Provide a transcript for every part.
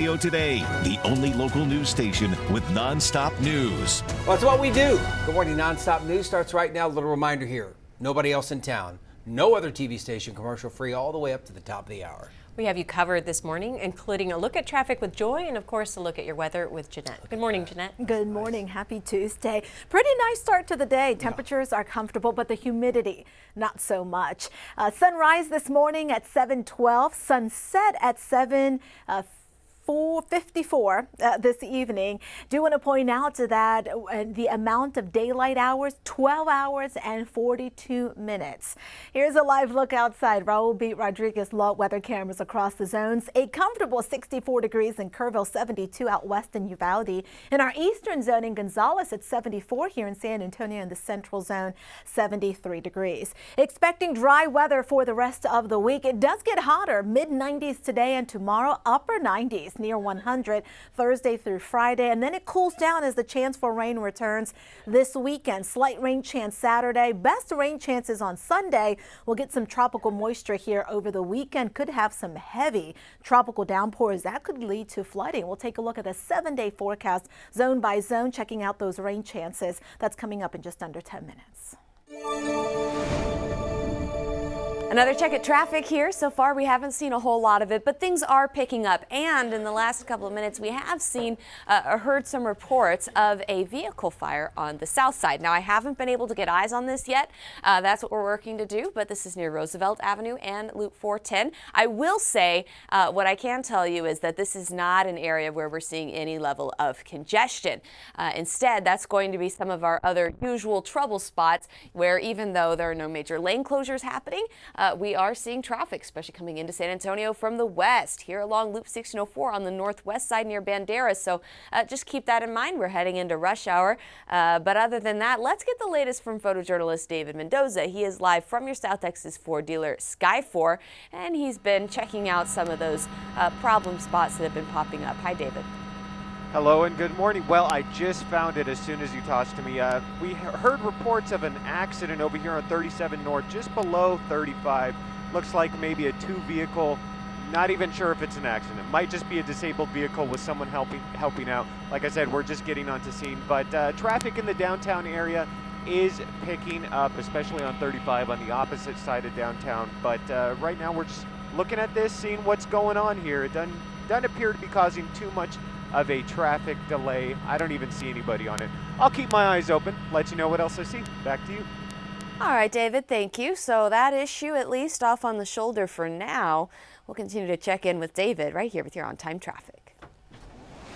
Today, the only local news station with nonstop news. Well, it's what we do. Good morning. Nonstop news starts right now. A little reminder here. Nobody else in town. No other TV station commercial free all the way up to the top of the hour. We have you covered this morning, including a look at traffic with Joy and, of course, a look at your weather with Jeannette. Good morning, Jeannette. Good morning. Happy Tuesday. Pretty nice start to the day. Temperatures are comfortable, but the humidity, not so much. Sunrise this morning at 7:12. Sunset at 7:54 this evening. Do want to point out to that the amount of daylight hours, 12 hours and 42 minutes. Here's a live look outside. Raul Beat Rodriguez lot weather cameras across the zones. A comfortable 64 degrees in Kerrville, 72 out west in Uvalde. In our eastern zone in Gonzales, it's 74 here in San Antonio in the central zone, 73 degrees. Expecting dry weather for the rest of the week. It does get hotter, mid-90s today and tomorrow, upper 90s. Near 100 Thursday through Friday, and then it cools down as the chance for rain returns this weekend. Slight rain chance Saturday, best rain chances on Sunday. We'll get some tropical moisture here over the weekend. Could have some heavy tropical downpours that could lead to flooding. We'll take a look at a 7-day forecast zone by zone, checking out those rain chances. That's coming up in just under 10 minutes. Another check at traffic here. So far, we haven't seen a whole lot of it, but things are picking up. And in the last couple of minutes, we have seen or heard some reports of a vehicle fire on the south side. Now, I haven't been able to get eyes on this yet. That's what we're working to do, but this is near Roosevelt Avenue and Loop 410. I will say what I can tell you is that this is not an area where we're seeing any level of congestion. Instead, that's going to be some of our other usual trouble spots where even though there are no major lane closures happening, we are seeing traffic, especially coming into San Antonio from the west, here along Loop 1604 on the northwest side near Banderas. So just keep that in mind. We're heading into rush hour. But other than that, let's get the latest from photojournalist David Mendoza. He is live from your South Texas Ford dealer, Sky4, and he's been checking out some of those problem spots that have been popping up. Hi, David. Hello and good morning. Well, I just found it as soon as you tossed to me. We heard reports of an accident over here on 37 North, just below 35. Looks like maybe a two-vehicle. Not even sure if it's an accident. Might just be a disabled vehicle with someone helping out. Like I said, we're just getting onto scene. But traffic in the downtown area is picking up, especially on 35 on the opposite side of downtown. But right now we're just looking at this, seeing what's going on here. It doesn't appear to be causing too much of a traffic delay. I don't even see anybody on it. I'll keep my eyes open, let you know what else I see. Back to you. All right, David, thank you. So that issue at least off on the shoulder for now. We'll continue to check in with David right here with your on-time traffic.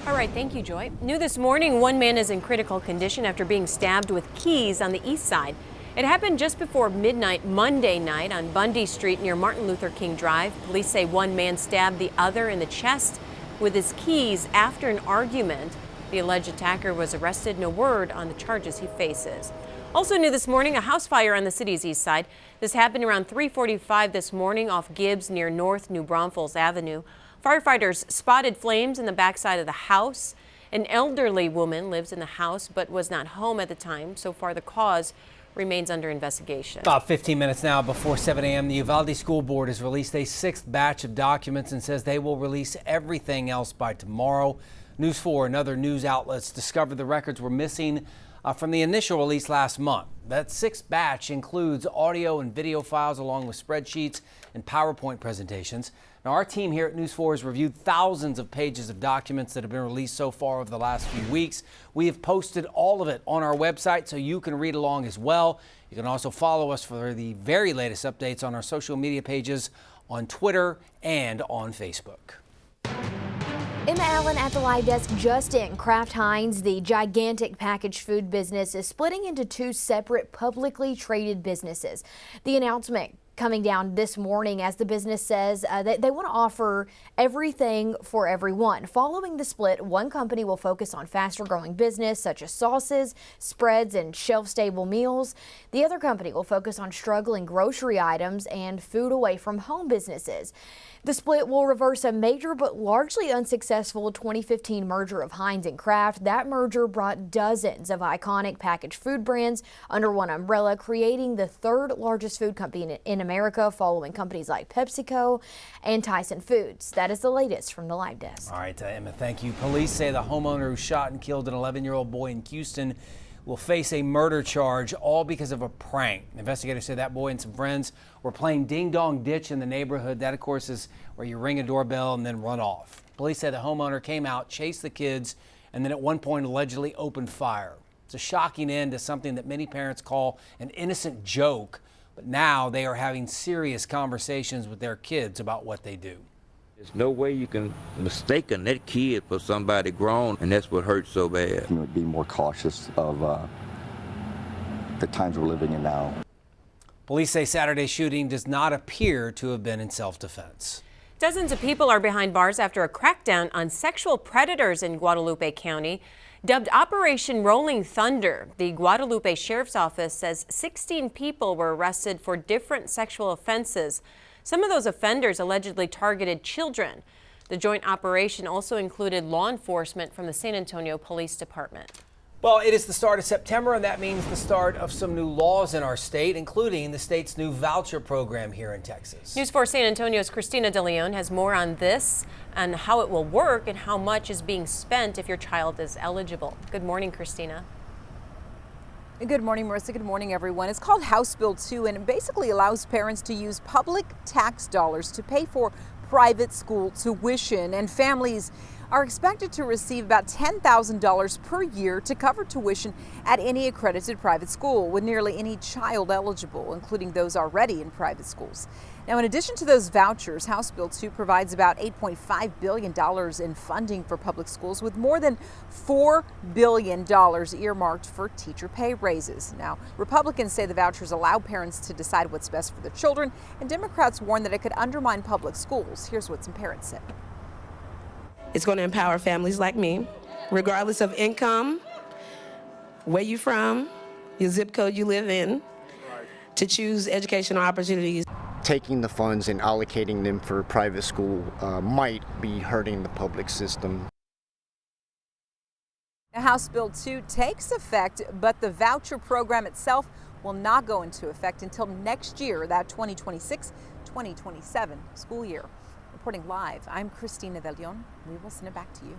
All right, thank you, Joy. New this morning, one man is in critical condition after being stabbed with keys on the east side. It happened just before midnight Monday night on Bundy Street near Martin Luther King Drive. Police say one man stabbed the other in the chest with his keys after an argument. The alleged attacker was arrested. No word on the charges he faces. Also new this morning, a house fire on the city's east side. This happened around 3:45 this morning off Gibbs near North New Braunfels Avenue. Firefighters spotted flames in the backside of the house. An elderly woman lives in the house but was not home at the time. So far, the cause remains under investigation. About 15 minutes now before 7 a.m., the Uvalde School Board has released a 6th batch of documents and says they will release everything else by tomorrow. News 4 and other news outlets discovered the records were missing from the initial release last month. That 6th batch includes audio and video files along with spreadsheets and PowerPoint presentations. Now, our team here at News 4 has reviewed thousands of pages of documents that have been released so far over the last few weeks. We have posted all of it on our website so you can read along as well. You can also follow us for the very latest updates on our social media pages on Twitter and on Facebook. Emma Allen at the live desk just in. Kraft Heinz, the gigantic packaged food business, is splitting into two separate publicly traded businesses. The announcement coming down this morning as the business says that they want to offer everything for everyone. Following the split, one company will focus on faster growing business such as sauces, spreads, and shelf-stable meals. The other company will focus on struggling grocery items and food away from home businesses. The split will reverse a major but largely unsuccessful 2015 merger of Heinz and Kraft. That merger brought dozens of iconic packaged food brands under one umbrella, creating the third largest food company in America, following companies like PepsiCo and Tyson Foods. That is the latest from the Live Desk. All right, Emma, thank you. Police say the homeowner who shot and killed an 11-year-old boy in Houston will face a murder charge, all because of a prank. Investigators say that boy and some friends were playing ding-dong ditch in the neighborhood. That, of course, is where you ring a doorbell and then run off. Police say the homeowner came out, chased the kids, and then at one point allegedly opened fire. It's a shocking end to something that many parents call an innocent joke, but now they are having serious conversations with their kids about what they do. There's no way you can mistake that kid for somebody grown, and that's what hurts so bad. Be more cautious of the times we're living in now. Police say Saturday's shooting does not appear to have been in self-defense. Dozens of people are behind bars after a crackdown on sexual predators in Guadalupe County. Dubbed Operation Rolling Thunder, the Guadalupe Sheriff's Office says 16 people were arrested for different sexual offenses. Some of those offenders allegedly targeted children. The joint operation also included law enforcement from the San Antonio Police Department. Well, it is the start of September, and that means the start of some new laws in our state, including the state's new voucher program here in Texas. News 4 San Antonio's Christina De Leon has more on this and how it will work and how much is being spent if your child is eligible. Good morning, Christina. Good morning, Marissa. Good morning, everyone. It's called House Bill 2, and it basically allows parents to use public tax dollars to pay for private school tuition, and families are expected to receive about $10,000 per year to cover tuition at any accredited private school, with nearly any child eligible, including those already in private schools. Now, in addition to those vouchers, House Bill 2 provides about $8.5 billion in funding for public schools, with more than $4 billion earmarked for teacher pay raises. Now, Republicans say the vouchers allow parents to decide what's best for their children, and Democrats warn that it could undermine public schools. Here's what some parents said. It's going to empower families like me, regardless of income, where you're from, your zip code you live in, to choose educational opportunities. Taking the funds and allocating them for private school might be hurting the public system. Now, House Bill 2 takes effect, but the voucher program itself will not go into effect until next year, that 2026-2027 school year. Reporting live, I'm Christina De Leon. We will send it back to you.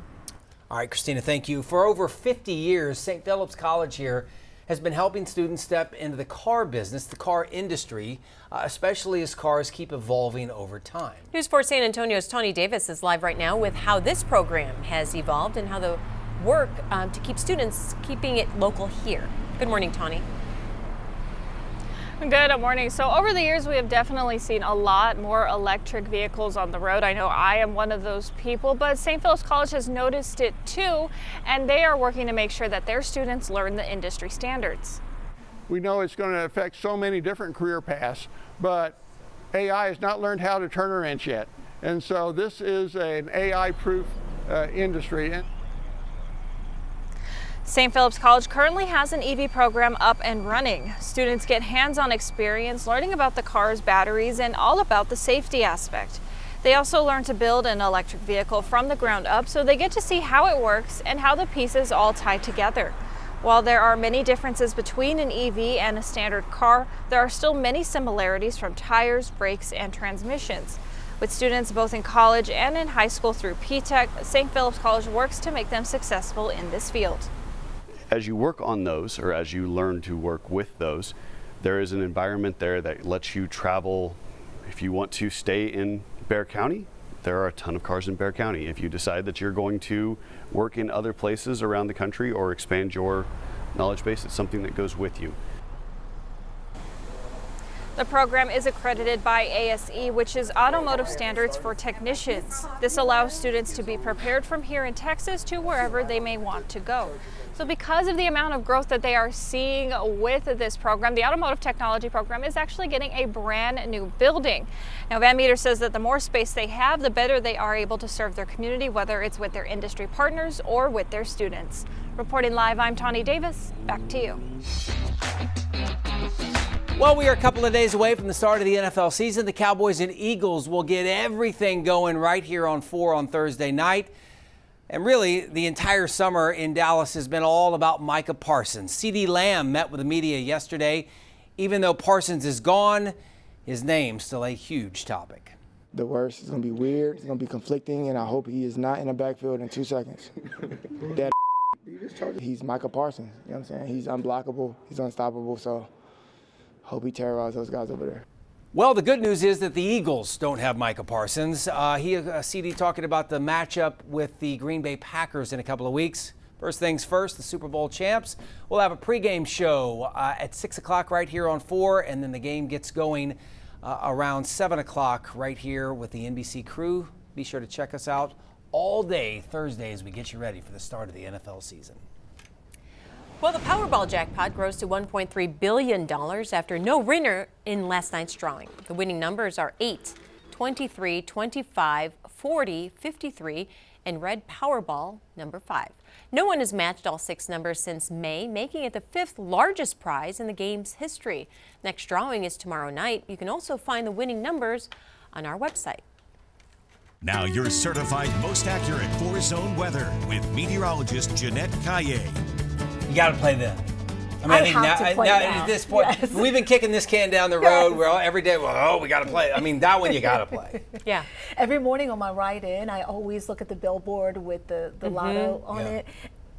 All right, Christina, thank you. For over 50 years, St. Philip's College here has been helping students step into the car business, the car industry, especially as cars keep evolving over time. News 4 San Antonio's Tawny Davis is live right now with how this program has evolved and how the work to keep students keeping it local here. Good morning, Tawny. Good morning. So over the years, we have definitely seen a lot more electric vehicles on the road. I know I am one of those people, but St. Philip's College has noticed it too, and they are working to make sure that their students learn the industry standards. We know it's going to affect so many different career paths, but AI has not learned how to turn a wrench yet. And so this is an AI-proof industry. St. Philip's College currently has an EV program up and running. Students get hands-on experience learning about the car's batteries and all about the safety aspect. They also learn to build an electric vehicle from the ground up, so they get to see how it works and how the pieces all tie together. While there are many differences between an EV and a standard car, there are still many similarities from tires, brakes, and transmissions. With students both in college and in high school through P-Tech, St. Philip's College works to make them successful in this field. As you work on those, or as you learn to work with those, there is an environment there that lets you travel. If you want to stay in Bexar County, there are a ton of cars in Bexar County. If you decide that you're going to work in other places around the country or expand your knowledge base, it's something that goes with you. The program is accredited by ASE, which is Automotive Standards for Technicians. This allows students to be prepared from here in Texas to wherever they may want to go. So because of the amount of growth that they are seeing with this program, the Automotive Technology program is actually getting a brand new building. Now, Van Meter says that the more space they have, the better they are able to serve their community, whether it's with their industry partners or with their students. Reporting live, I'm Tawny Davis. Back to you. Well, we are a couple of days away from the start of the NFL season. The Cowboys and Eagles will get everything going right here on 4 on Thursday night. And really, the entire summer in Dallas has been all about Micah Parsons. CeeDee Lamb met with the media yesterday. Even though Parsons is gone, his name's still a huge topic. The worst. It's going to be weird. It's going to be conflicting, and I hope he is not in the backfield in 2 seconds. That he's Micah Parsons. You know what I'm saying? He's unblockable. He's unstoppable. So hope he terrorizes those guys over there. Well, the good news is that the Eagles don't have Micah Parsons. CeeDee talking about the matchup with the Green Bay Packers in a couple of weeks. First things first, the Super Bowl champs. We'll have a pregame show at 6 o'clock right here on 4, and then the game gets going around 7 o'clock right here with the NBC crew. Be sure to check us out all day Thursday as we get you ready for the start of the NFL season. Well, the Powerball jackpot grows to $1.3 billion after no winner in last night's drawing. The winning numbers are 8, 23, 25, 40, 53, and red Powerball number 5. No one has matched all 6 numbers since May, making it the 5th largest prize in the game's history. Next drawing is tomorrow night. You can also find the winning numbers on our website. Now your certified most accurate 4-zone weather with meteorologist Jeannette Calle. You got to play them. I think now at this point, yes. We've been kicking this can down the road. Yes. We're all, every day, we got to play. I mean, that one you got to play. Yeah. Every morning on my ride in, I always look at the billboard with the lotto on it.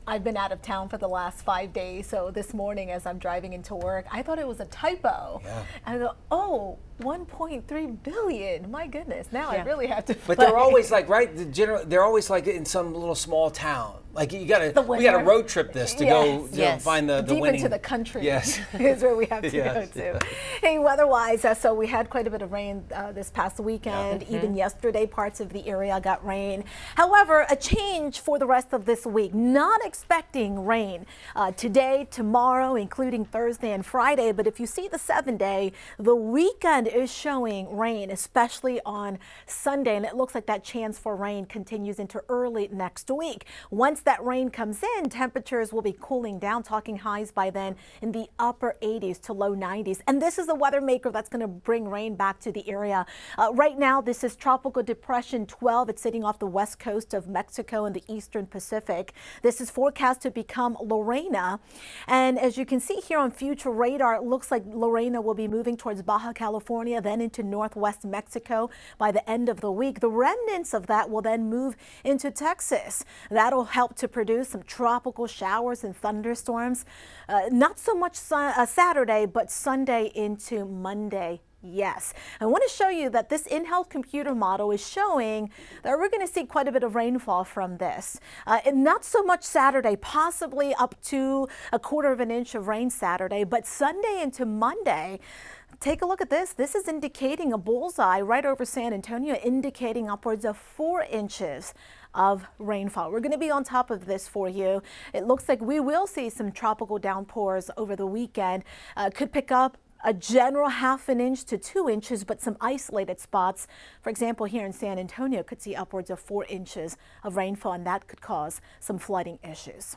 I've been out of town for the last 5 days, so this morning as I'm driving into work, I thought it was a typo. Yeah. I go, 1.3 billion. My goodness. Now I really have to play. But they're always like, right? They're always like in some little small town. Like we got to road trip this to go find the deep winning. Into the country. Yes. is where we have to go to. Hey, weather-wise, so we had quite a bit of rain this past weekend. Even yesterday, parts of the area got rain. However, a change for the rest of this week. Not expecting rain today, tomorrow, including Thursday and Friday. But if you see the 7-day, the weekend is showing rain, especially on Sunday. And it looks like that chance for rain continues into early next week. Once that rain comes in, temperatures will be cooling down, talking highs by then in the upper 80s to low 90s. And this is a weather maker that's going to bring rain back to the area. Right now, this is Tropical Depression 12. It's sitting off the west coast of Mexico and the eastern Pacific. This is forecast to become Lorena. And as you can see here on future radar, it looks like Lorena will be moving towards Baja California, then into northwest Mexico by the end of the week. The remnants of that will then move into Texas. That'll help to produce some tropical showers and thunderstorms. Not so much Saturday, but Sunday into Monday. Yes. I want to show you that this in-house computer model is showing that we're going to see quite a bit of rainfall from this. And not so much Saturday, possibly up to 1/4 inch of rain Saturday, but Sunday into Monday. Take a look at this. This is indicating a bullseye right over San Antonio, indicating upwards of 4 inches of rainfall. We're going to be on top of this for you. It looks like we will see some tropical downpours over the weekend. Could pick up a general 1/2 inch to 2 inches, but some isolated spots. For example, here in San Antonio, could see upwards of 4 inches of rainfall, and that could cause some flooding issues.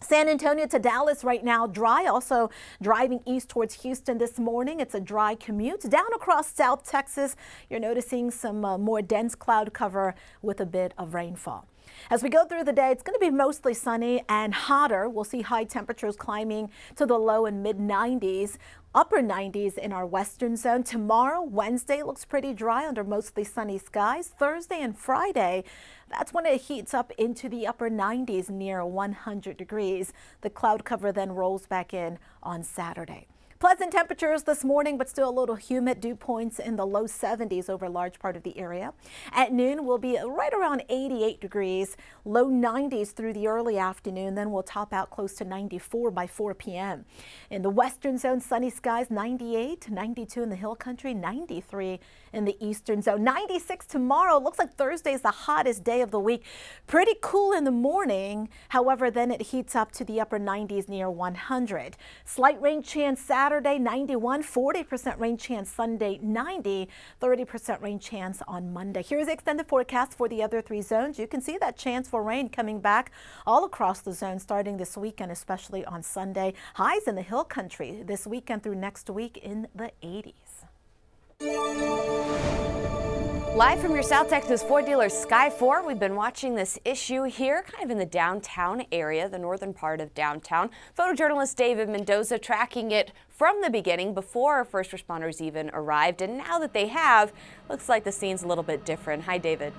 San Antonio to Dallas right now, dry. Also driving east towards Houston this morning. It's a dry commute. Down across South Texas, you're noticing some more dense cloud cover with a bit of rainfall. As we go through the day, it's going to be mostly sunny and hotter. We'll see high temperatures climbing to the low and mid 90s. Upper 90s in our western zone. Tomorrow, Wednesday, looks pretty dry under mostly sunny skies. Thursday and Friday, that's when it heats up into the upper 90s near 100 degrees. The cloud cover then rolls back in on Saturday. Pleasant temperatures this morning, but still a little humid. Dew points in the low 70s over a large part of the area. At noon, we'll be right around 88 degrees, low 90s through the early afternoon. Then we'll top out close to 94 by 4 p.m. In the western zone, sunny skies, 98, 92 in the hill country, 93 in the eastern zone. 96 tomorrow. Looks like Thursday is the hottest day of the week. Pretty cool in the morning. However, then it heats up to the upper 90s near 100. Slight rain chance Saturday, 91. 40% rain chance Sunday, 90. 30% rain chance on Monday. Here's the extended forecast for the other 3 zones. You can see that chance for rain coming back all across the zone starting this weekend, especially on Sunday. Highs in the hill country this weekend through next week in the 80s. Live from your South Texas Ford dealer Sky 4, we've been watching this issue here kind of in the downtown area, the northern part of downtown. Photojournalist David Mendoza tracking it from the beginning before first responders even arrived. And now that they have, looks like the scene's a little bit different. Hi, David.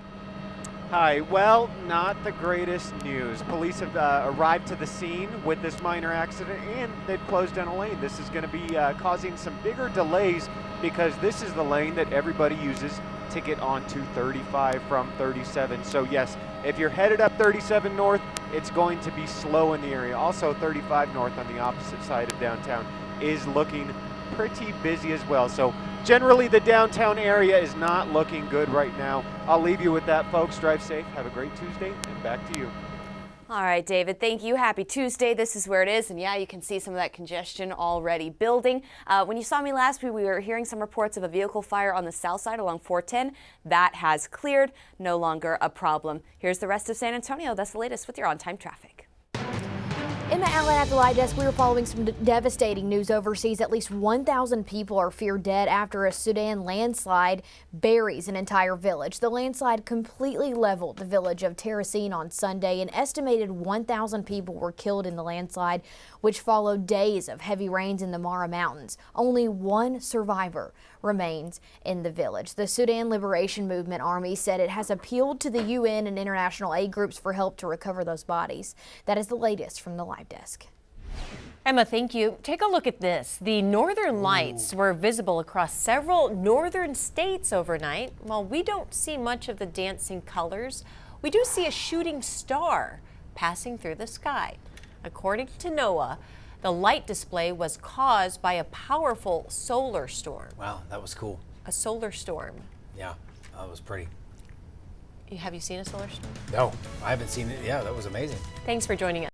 Hi. Well, not the greatest news. Police have arrived to the scene with this minor accident, and they've closed down a lane. This is going to be causing some bigger delays because this is the lane that everybody uses to get onto 35 from 37. So yes, if you're headed up 37 north, it's going to be slow in the area. Also 35 north on the opposite side of downtown is looking pretty busy as well. So generally the downtown area is not looking good right now. I'll leave you with that, folks. Drive safe. Have a great Tuesday, and back to you. All right, David, thank you. Happy Tuesday. This is where it is. And yeah, you can see some of that congestion already building. When you saw me last week, we were hearing some reports of a vehicle fire on the south side along 410. That has cleared. No longer a problem. Here's the rest of San Antonio. That's the latest with your on-time traffic. Emma Allen at the live desk. We were following some devastating news overseas. At least 1,000 people are feared dead after a Sudan landslide buries an entire village. The landslide completely leveled the village of Terracine on Sunday. An estimated 1,000 people were killed in the landslide, which followed days of heavy rains in the Mara Mountains. Only one survivor remains in the village. The Sudan Liberation Movement Army said it has appealed to the UN and international aid groups for help to recover those bodies. That is the latest from the live desk. Emma, thank you. Take a look at this. The northern lights were visible across several northern states overnight. While we don't see much of the dancing colors, we do see a shooting star passing through the sky. According to NOAA, the light display was caused by a powerful solar storm. Wow, that was cool. A solar storm. Yeah, that was pretty. Have you seen a solar storm? No, I haven't seen it. Yeah, that was amazing. Thanks for joining us.